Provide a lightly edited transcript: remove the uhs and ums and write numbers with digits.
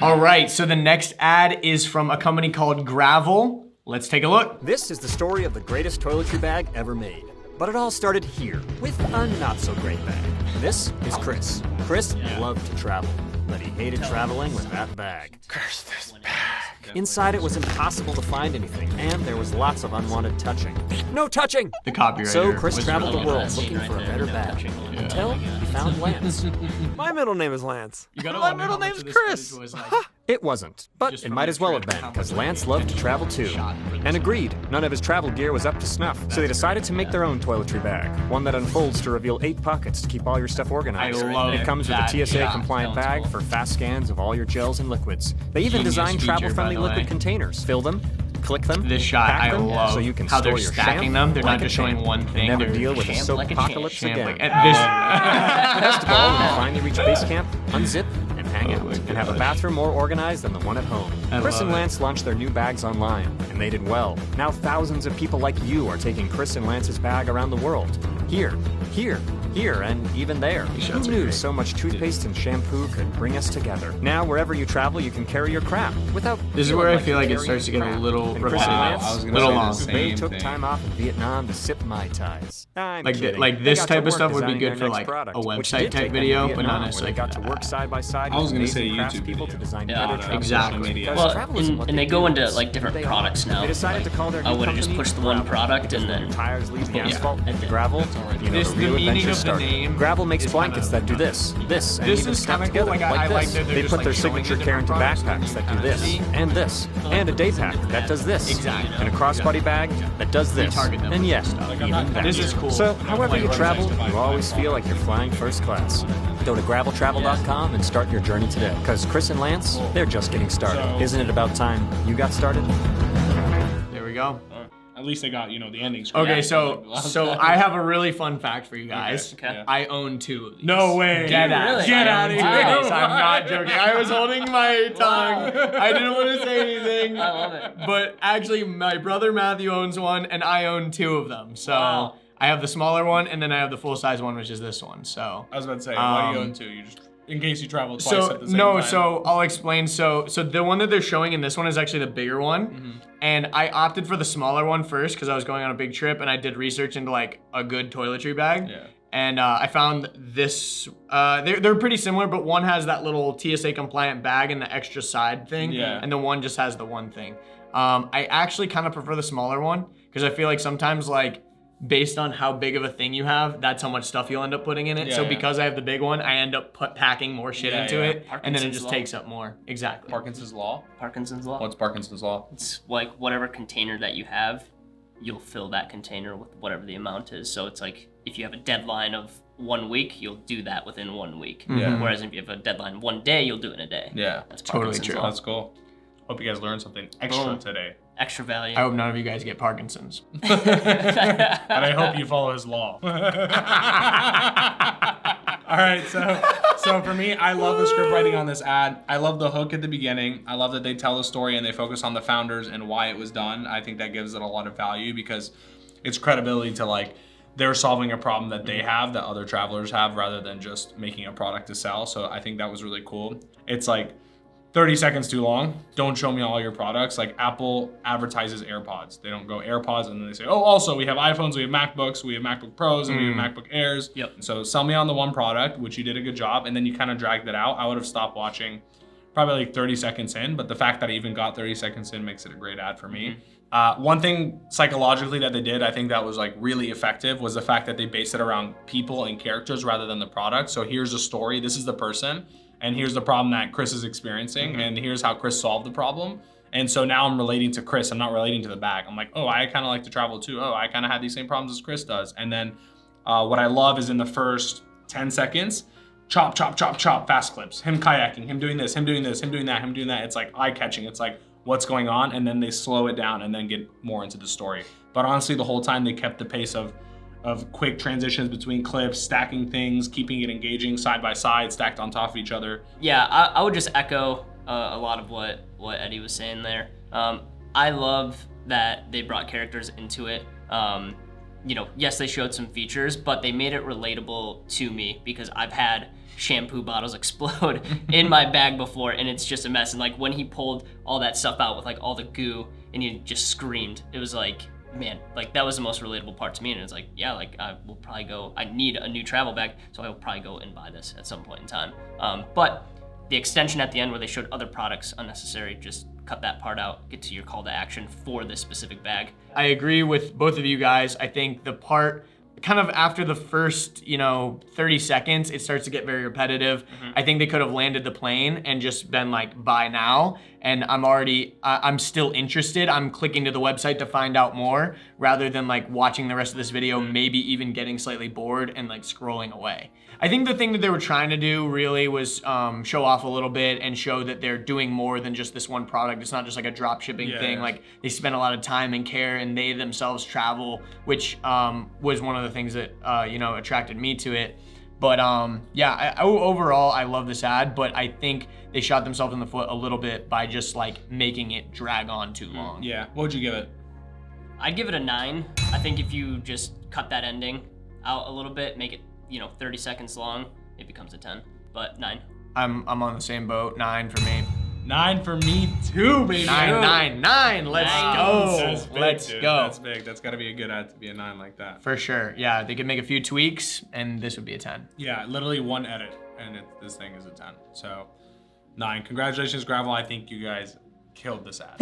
All right, so the next ad is from a company called Gravel. Let's take a look. This is the story of the greatest toiletry bag ever made. But it all started here, with a not-so-great bag. This is Chris. Chris loved to travel, but he hated traveling with that bag. Curse this bag. Inside it was impossible to find anything, and there was lots of unwanted touching. No touching! The copywriter. So Chris was traveled really the world nice. looking for a better bag, until he found Lance. My middle name is Lance. My middle name's Chris. It wasn't, but it might as well have been, because Lance loved to travel too. And agreed, none of his travel gear was up to snuff, so they decided to make their own toiletry bag. One that unfolds to reveal 8 pockets to keep all your stuff organized. I love it. comes with a TSA-compliant bag for fast scans of all your gels and liquids. They even designed travel-friendly liquid containers. Fill them, click them, This shot, pack I them, love so you can how store they're your stacking champ them. They're like not a just showing champ. one thing. Never They're deal with a champ soap like a champ. apocalypse champ again. like- this. Best of all, when you finally reach base camp, unzip and hang out, my and have a gosh. bathroom more organized than the one at home. Chris love and it. Lance launched their new bags online, and they did well. Now thousands of people like you are taking Chris and Lance's bag around the world. Here, and even there. Who knew so much toothpaste and shampoo could bring us together? Now, wherever you travel, you can carry your crap without. This is feeling where I like feel you're like it carrying starts to get a crap. little And Chris and repetitive. Lance, I was gonna Little say long. the same they took thing. time off in Vietnam to sip Mai Tais. I'm kidding. Like They this got to type of work stuff would be designing good their for next like product, a which website did type take them to video, but Vietnam, not where necessarily they got for to work that. side by side I with was gonna amazing say YouTube craftspeople to video. design Yeah, better travel exactly. shows, because Well, travel isn't what and they do, go into it's like who different they products are. now. They decided to call their I new would have just company pushed the one Gravel, product because and when then your tires leave the Yeah. asphalt and the gravel, you know This- the the real meaning adventure of the started. name Gravel makes is blankets kinda that do this, and This even is snap kinda cool. together Like, I like this. that they're They just, put like, their showing signature the care into different products backpacks that do kinda this, see. and this, and a day pack that does this, Exactly. and a crossbody bag that does this, target them and with yes, this stuff. even that. This is cool. So, however you Like, travel, websites you always feel like you're flying first class. Go to graveltravel.com and start your journey today. Because Chris and Lance, they're just getting started. So- Isn't it about time you got started? There we go. At least they got, the ending screen. Okay, so I have a really fun fact for you guys. Okay. Yeah. I own 2 of these. No way. Dead ass. Really? Get I out of own here. 2 Guys, I'm not joking. I was holding my tongue. I didn't want to say anything. I love it. But actually, my brother Matthew owns one, and I own 2 of them. So Wow. I have the smaller one, and then I have the full-size one, which is this one. So. I was about to say, why do you own 2? You just in case you travel twice at the same time. So I'll explain. So the one that they're showing in this one is actually the bigger one, and I opted for the smaller one first because I was going on a big trip, and I did research into like a good toiletry bag. Yeah. And I found this. They're pretty similar, but one has that little TSA compliant bag and the extra side thing, Yeah. and the one just has the one thing. I actually kind of prefer the smaller one because I feel like sometimes like, based on how big of a thing you have, that's how much stuff you'll end up putting in it. Yeah, So yeah. because I have the big one, I end up packing more shit Yeah, into yeah. it, and then it Parkinson's just law. takes up more. Exactly. Parkinson's law? Parkinson's law. What's Parkinson's law? It's like whatever container that you have, you'll fill that container with whatever the amount is. So it's like if you have a deadline of 1 week, you'll do that within 1 week. Yeah. Whereas if you have a deadline 1 day, you'll do it in a day. Yeah. That's Totally Parkinson's true. law. That's cool. Hope you guys learned something extra Boom. today. Extra value. I hope none of you guys get Parkinson's. And I hope you follow his law. All right, so for me, I love the script writing on this ad. I love the hook at the beginning. I love that they tell a story and they focus on the founders and why it was done. I think that gives it a lot of value because it's credibility to like they're solving a problem that they have that other travelers have rather than just making a product to sell. So I think that was really cool. It's like 30 seconds too long. Don't show me all your products. Like Apple advertises AirPods. They don't go AirPods and then they say, oh, also we have iPhones, we have MacBooks, we have MacBook Pros, and we have MacBook Airs. Yep. So sell me on the one product, which you did a good job, and then you kind of dragged that out. I would have stopped watching probably like 30 seconds in, but the fact that I even got 30 seconds in makes it a great ad for me. One thing psychologically that they did, I think that was like really effective, was the fact that they based it around people and characters rather than the product. So here's a story, this is the person, and here's the problem that Chris is experiencing, and here's how Chris solved the problem. And so now I'm relating to Chris, I'm not relating to the bag. I'm like, oh, I kind of like to travel too. Oh, I kind of had these same problems as Chris does. And then what I love is in the first 10 seconds, chop, chop, chop, chop, fast clips. Him kayaking, him doing this, him doing this, him doing that, him doing that. It's like eye-catching. It's like, what's going on? And then they slow it down and then get more into the story. But honestly, the whole time they kept the pace of quick transitions between clips, stacking things, keeping it engaging side by side, stacked on top of each other. Yeah, I would just echo a lot of what Eddie was saying there. I love that they brought characters into it. you know, yes, they showed some features, but they made it relatable to me because I've had shampoo bottles explode in my bag before, and it's just a mess. And like when he pulled all that stuff out with like all the goo, and he just screamed, it was like, man, like that was the most relatable part to me. And it's like, yeah, like I will probably go, I need a new travel bag, so I will probably go and buy this at some point in time. But the extension at the end where they showed other products, unnecessary, just cut that part out, get to your call to action for this specific bag. I agree with both of you guys. I think the part kind of after the first, 30 seconds, it starts to get very repetitive. I think they could have landed the plane and just been like, buy now. And I'm still interested. I'm clicking to the website to find out more rather than like watching the rest of this video, maybe even getting slightly bored and like scrolling away. I think the thing that they were trying to do really was show off a little bit and show that they're doing more than just this one product. It's not just like a drop shipping thing. Like they spend a lot of time and care, and they themselves travel, which was one of the things that attracted me to it. But overall, I love this ad, but I think they shot themselves in the foot a little bit by just like making it drag on too long. Yeah. What would you give it? I'd give it a 9. I think if you just cut that ending out a little bit, make it 30 seconds long, it becomes a 10. But 9. I'm on the same boat. 9 for me. 9 for me too, baby. 9. Let's go. That's big, Let's dude. go. That's big. That's got to be a good ad to be a 9 like that. For sure. Yeah, they could make a few tweaks, and this would be a 10. Yeah, literally one edit, and this thing is a 10. So 9. Congratulations, Gravel. I think you guys killed this ad.